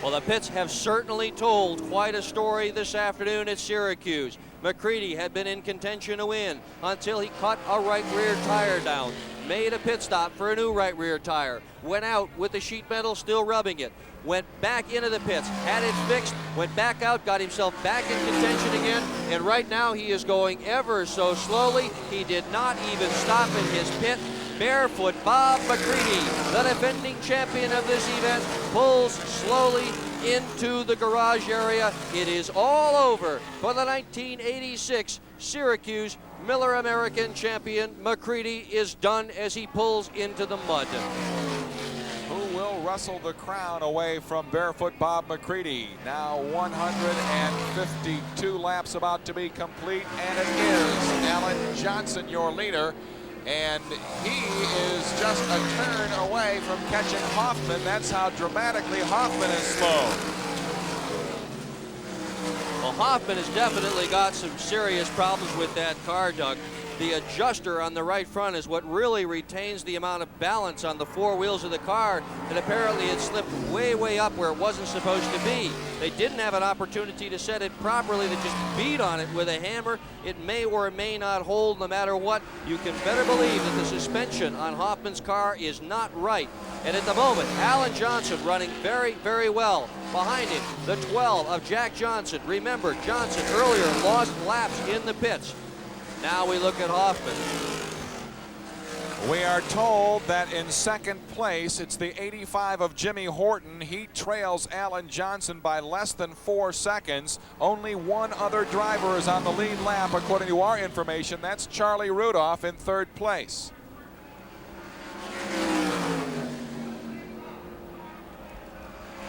Well, the pits have certainly told quite a story this afternoon at Syracuse. McCready had been in contention to win until he cut a right rear tire down, made a pit stop for a new right rear tire, went out with the sheet metal still rubbing it, went back into the pits, had it fixed, went back out, got himself back in contention again, and right now he is going ever so slowly. He did not even stop in his pit. Barefoot Bob McCready, the defending champion of this event, pulls slowly into the garage area. It is all over for the 1986 Syracuse Miller American champion. McCready is done as he pulls into the mud. Who will wrestle the crown away from Barefoot Bob McCready? Now 152 laps about to be complete, and it is Alan Johnson, your leader. And he is just a turn away from catching Hoffman. That's how dramatically Hoffman is slow. Well, Hoffman has definitely got some serious problems with that car, Doug. The adjuster on the right front is what really retains the amount of balance on the four wheels of the car, and apparently it slipped way, way up where it wasn't supposed to be. They didn't have an opportunity to set it properly. They just beat on it with a hammer. It may or may not hold no matter what. You can better believe that the suspension on Hoffman's car is not right. And at the moment, Alan Johnson running very, very well. Behind him, the 12 of Jack Johnson. Remember, Johnson earlier lost laps in the pits. Now we look at Hoffman. We are told that in second place, it's the 85 of Jimmy Horton. He trails Alan Johnson by less than 4 seconds. Only one other driver is on the lead lap, according to our information. That's Charlie Rudolph in third place.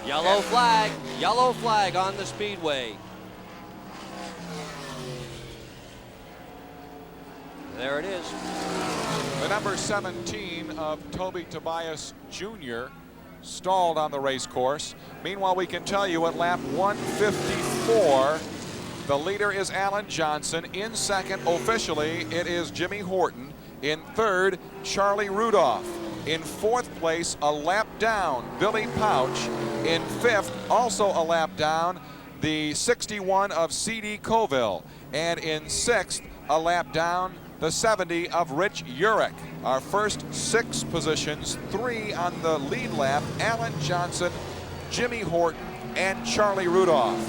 Yellow flag on the speedway. There it is. The number 17 of Toby Tobias Jr. stalled on the race course. Meanwhile, we can tell you at lap 154, the leader is Alan Johnson. In second, officially, it is Jimmy Horton. In third, Charlie Rudolph. In fourth place, a lap down, Billy Pouch. In fifth, also a lap down, the 61 of C.D. Coville. And in sixth, a lap down, the 70 of Rich Urich. Our first 6 positions, 3 on the lead lap, Alan Johnson, Jimmy Horton, and Charlie Rudolph.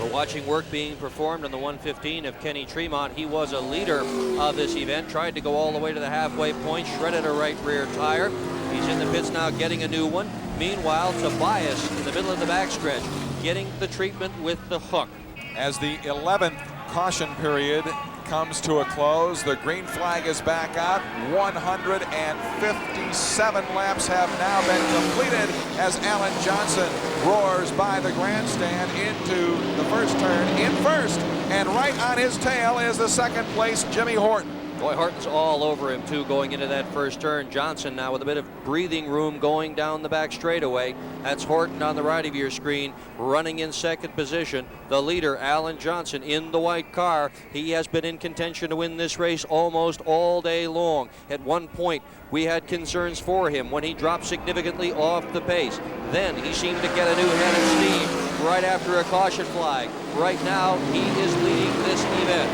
We're watching work being performed on the 115 of Kenny Tremont. He was a leader of this event, tried to go all the way to the halfway point, shredded a right rear tire. He's in the pits now getting a new one. Meanwhile, Tobias in the middle of the backstretch, getting the treatment with the hook. As the 11th caution period comes to a close, the green flag is back out. 157 laps have now been completed as Alan Johnson roars by the grandstand into the first turn in first, and right on his tail is the second place Jimmy Horton. Boy, Horton's all over him too going into that first turn. Johnson now with a bit of breathing room going down the back straightaway. That's Horton on the right of your screen running in second position. The leader, Alan Johnson, in the white car. He has been in contention to win this race almost all day long. At one point, we had concerns for him when he dropped significantly off the pace. Then he seemed to get a new head of steam right after a caution flag. Right now, he is leading this event.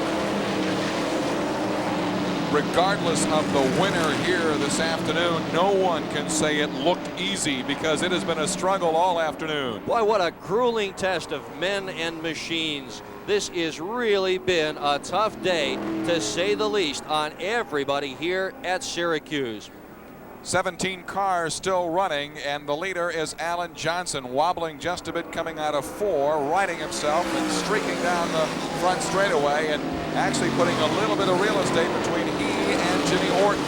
Regardless of the winner here this afternoon, no one can say it looked easy because it has been a struggle all afternoon. Boy, what a grueling test of men and machines. This has really been a tough day, to say the least, on everybody here at Syracuse. 17 cars still running, and the leader is Alan Johnson, wobbling just a bit coming out of 4, righting himself and streaking down the front straightaway and actually putting a little bit of real estate between he and Jimmy Horton.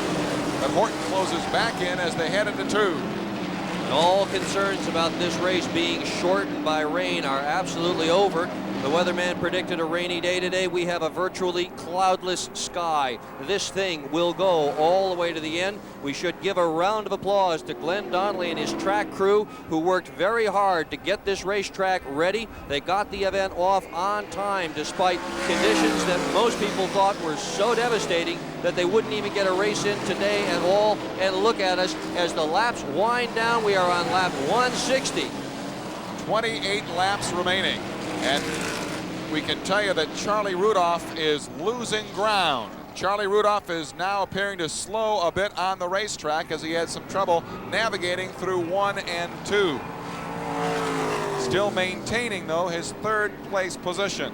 But Horton closes back in as they head into 2. And all concerns about this race being shortened by rain are absolutely over. The weatherman predicted a rainy day today. We have a virtually cloudless sky. This thing will go all the way to the end. We should give a round of applause to Glenn Donnelly and his track crew, who worked very hard to get this racetrack ready. They got the event off on time despite conditions that most people thought were so devastating that they wouldn't even get a race in today at all. And look at us as the laps wind down. We are on lap 160. 28 laps remaining. And we can tell you that Charlie Rudolph is losing ground. Charlie Rudolph is now appearing to slow a bit on the racetrack as he had some trouble navigating through 1 and 2. Still maintaining, though, his third place position.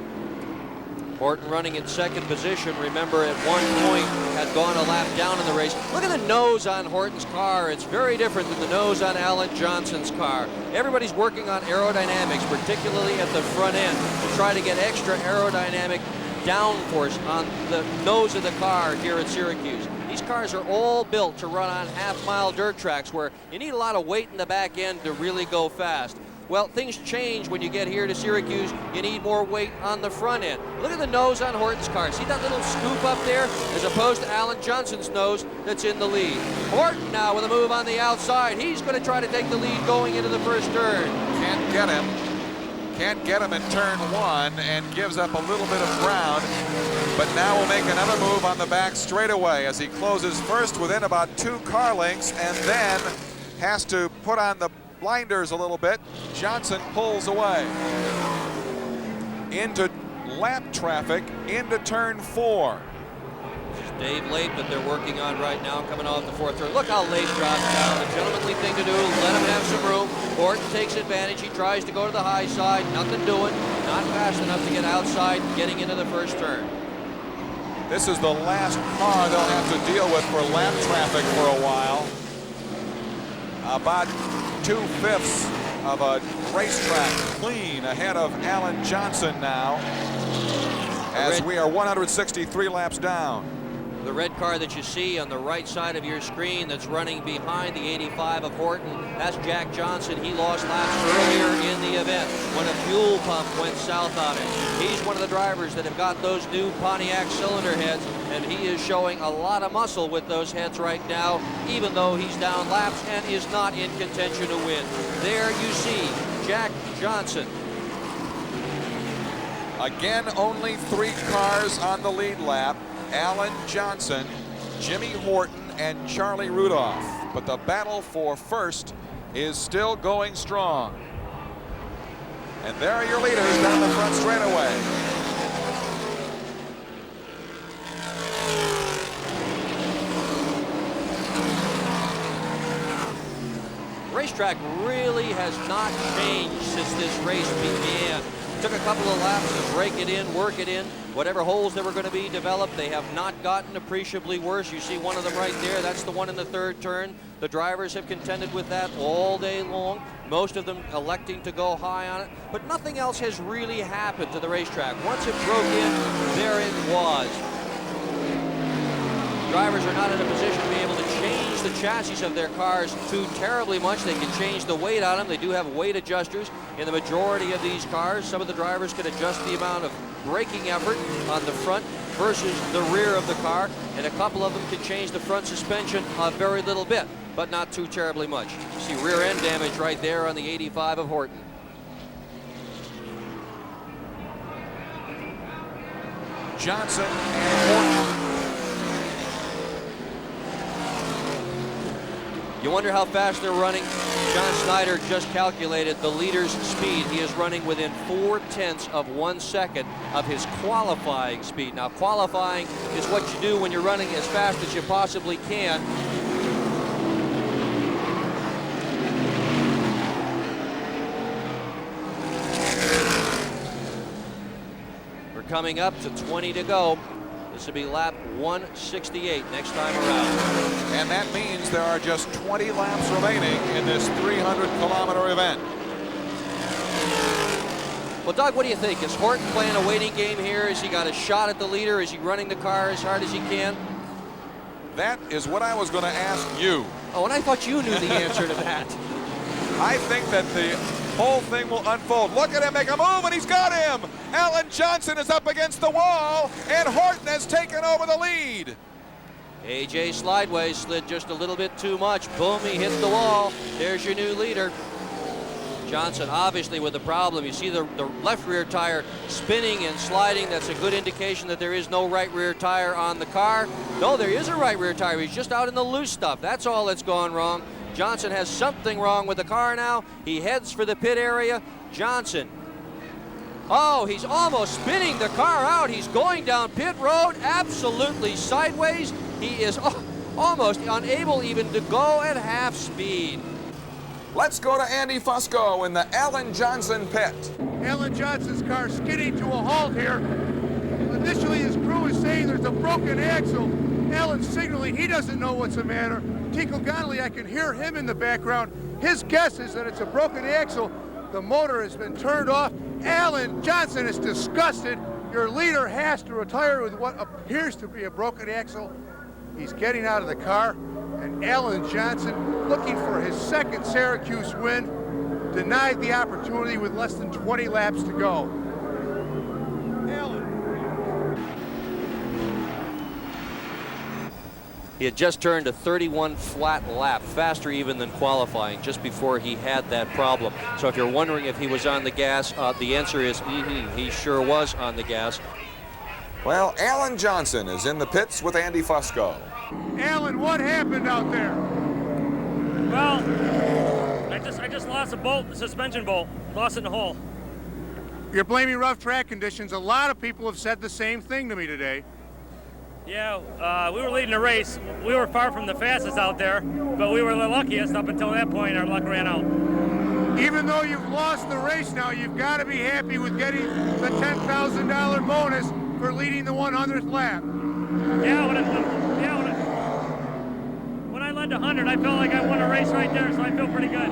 Horton running in second position. Remember, at one point had gone a lap down in the race. Look at the nose on Horton's car. It's very different than the nose on Alan Johnson's car. Everybody's working on aerodynamics, particularly at the front end, to try to get extra aerodynamic downforce on the nose of the car here at Syracuse. These cars are all built to run on half-mile dirt tracks where you need a lot of weight in the back end to really go fast. Well, things change when you get here to Syracuse. You need more weight on the front end. Look at the nose on Horton's car. See that little scoop up there? As opposed to Alan Johnson's nose that's in the lead. Horton now with a move on the outside. He's going to try to take the lead going into the first turn. Can't get him. Can't get him in turn 1 and gives up a little bit of ground. But now will make another move on the back straightaway as he closes first within about 2 car lengths and then has to put on the blinders a little bit. Johnson pulls away into lap traffic into turn 4. This is Dave Late that they're working on right now, coming off the fourth turn. Look how Late drops down. The gentlemanly thing to do, let him have some room. Horton takes advantage. He tries to go to the high side. Nothing doing. Not fast enough to get outside, getting into the first turn. This is the last car they'll have to deal with for lap traffic for a while. About 2/5 of a racetrack clean ahead of Alan Johnson now, as we are 163 laps down. The red car that you see on the right side of your screen that's running behind the 85 of Horton, that's Jack Johnson. He lost laps earlier in the event when a fuel pump went south on it. He's one of the drivers that have got those new Pontiac cylinder heads, and he is showing a lot of muscle with those heads right now, even though he's down laps and is not in contention to win. There you see Jack Johnson. Again, only 3 cars on the lead lap. Alan Johnson, Jimmy Horton, and Charlie Rudolph. But the battle for first is still going strong. And there are your leaders down the front straightaway. Racetrack really has not changed since this race began. Took a couple of laps to break it in, work it in. Whatever holes that were going to be developed, they have not gotten appreciably worse. You see one of them right there. That's the one in the third turn. The drivers have contended with that all day long. Most of them electing to go high on it. But nothing else has really happened to the racetrack. Once it broke in, there it was. Drivers are not in a position to be able to change the chassis of their cars too terribly much. They can change the weight on them. They do have weight adjusters in the majority of these cars. Some of the drivers can adjust the amount of braking effort on the front versus the rear of the car, and a couple of them can change the front suspension a very little bit, but not too terribly much. You see rear end damage right there on the 85 of Horton. Johnson and Horton. You wonder how fast they're running. John Snyder just calculated the leader's speed. He is running within 0.4 of 1 second of his qualifying speed. Now, qualifying is what you do when you're running as fast as you possibly can. We're coming up to 20 to go. This will be lap 168 next time around. And that means there are just 20 laps remaining in this 300-kilometer event. Well, Doug, what do you think? Is Horton playing a waiting game here? Has he got a shot at the leader? Is he running the car as hard as he can? That is what I was going to ask you. Oh, and I thought you knew the answer to that. I think that the whole thing will unfold. Look at him make a move, and he's got him. Alan Johnson is up against the wall, and Horton has taken over the lead. AJ Slideways slid just a little bit too much. Boom, he hit the wall. There's your new leader. Johnson obviously with a problem. You see the left rear tire spinning and sliding. That's a good indication that there is no right rear tire on the car. No, there is a right rear tire. He's just out in the loose stuff. That's all that's gone wrong. Johnson has something wrong with the car now. He heads for the pit area. Johnson. Oh, he's almost spinning the car out. He's going down pit road absolutely sideways. He is almost unable even to go at half speed. Let's go to Andy Fusco in the Alan Johnson pit. Alan Johnson's car skidding to a halt here. Initially, his crew is saying there's a broken axle. Alan's signaling he doesn't know what's the matter. Tico Gonley, I can hear him in the background. His guess is that it's a broken axle. The motor has been turned off. Alan Johnson is disgusted. Your leader has to retire with what appears to be a broken axle. He's getting out of the car, and Alan Johnson, looking for his second Syracuse win, denied the opportunity with less than 20 laps to go. Alan. He had just turned a 31 flat lap, faster even than qualifying, just before he had that problem. So if you're wondering if he was on the gas, the answer is he sure was on the gas. Well, Alan Johnson is in the pits with Andy Fusco. Alan, what happened out there? Well, I just lost a bolt, the suspension bolt, lost it in the hole. You're blaming rough track conditions. A lot of people have said the same thing to me today. Yeah, we were leading the race. We were far from the fastest out there, but we were the luckiest up until that point. Our luck ran out. Even though you've lost the race now, you've got to be happy with getting the $10,000 bonus for leading the 100th lap. Yeah, when I led to 100, I felt like I won a race right there, so I feel pretty good.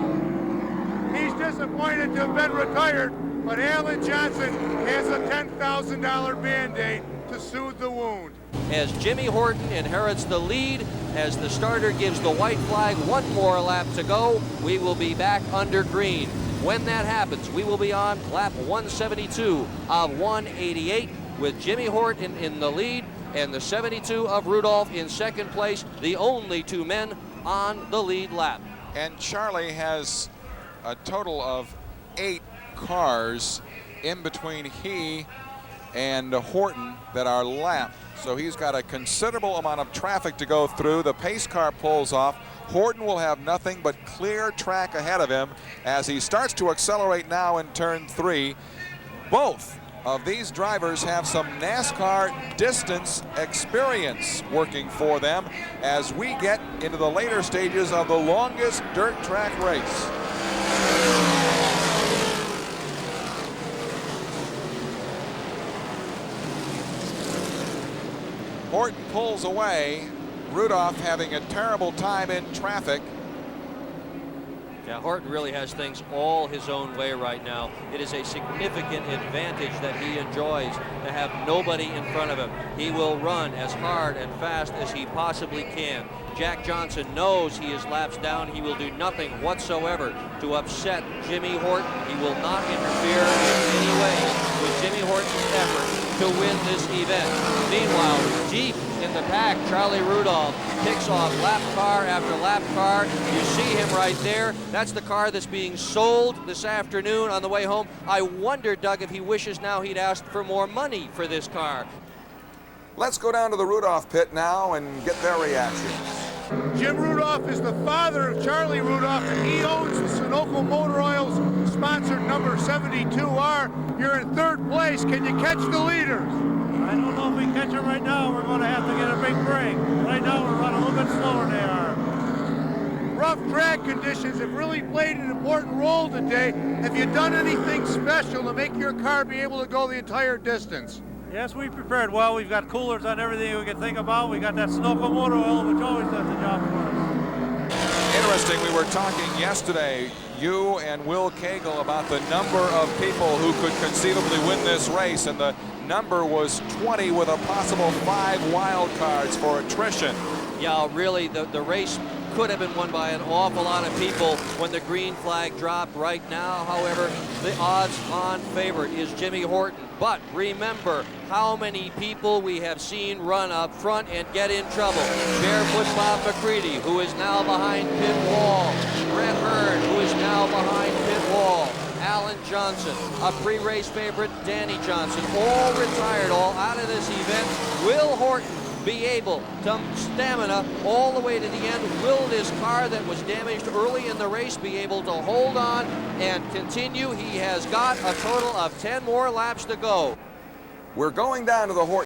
He's disappointed to have been retired, but Alan Johnson has a $10,000 Band-Aid to soothe the wound. As Jimmy Horton inherits the lead, as the starter gives the white flag, one more lap to go, we will be back under green. When that happens, we will be on lap 172 of 188 with Jimmy Horton in the lead and the 72 of Rudolph in second place, the only two men on the lead lap. And Charlie has a total of 8 cars in between he and Horton that are lapped. So he's got a considerable amount of traffic to go through. The pace car pulls off. Horton will have nothing but clear track ahead of him as he starts to accelerate now in turn 3. Both of these drivers have some NASCAR distance experience working for them as we get into the later stages of the longest dirt track race. Horton pulls away. Rudolph having a terrible time in traffic. Yeah, Horton really has things all his own way right now. It is a significant advantage that he enjoys to have nobody in front of him. He will run as hard and fast as he possibly can. Jack Johnson knows he is laps down. He will do nothing whatsoever to upset Jimmy Horton. He will not interfere in any way with Jimmy Horton's effort to win this event. Meanwhile, deep in the pack, Charlie Rudolph picks off lap car after lap car. You see him right there. That's the car that's being sold this afternoon on the way home. I wonder, Doug, if he wishes now he'd asked for more money for this car. Let's go down to the Rudolph pit now and get their reactions. Jim Rudolph is the father of Charlie Rudolph, and he owns the Sunoco Motor Oils sponsored number 72R. You're in third place. Can you catch the leaders? I don't know if we can catch them right now. We're going to have to get a big break. Right now, we're running a little bit slower than they are. Rough track conditions have really played an important role today. Have you done anything special to make your car be able to go the entire distance? Yes, we prepared well. We've got coolers on everything we can think about. We got that Sunoco Motor Oil, which always does the job for us. Interesting, we were talking yesterday, you and Will Cagle, about the number of people who could conceivably win this race, and the number was 20 with a possible 5 wild cards for attrition. Yeah, really, the race could have been won by an awful lot of people when the green flag dropped. Right now, however, the odds-on favorite is Jimmy Horton. But remember how many people we have seen run up front and get in trouble. Barefoot Bob McCready, who is now behind pit wall. Brett Hearn, who is now behind pit wall. Alan Johnson, a pre-race favorite, Danny Johnson, all retired, all out of this event. Will Horton be able to stamina all the way to the end? Will this car that was damaged early in the race be able to hold on and continue? He has got a total of 10 more laps to go. We're going down to the Horton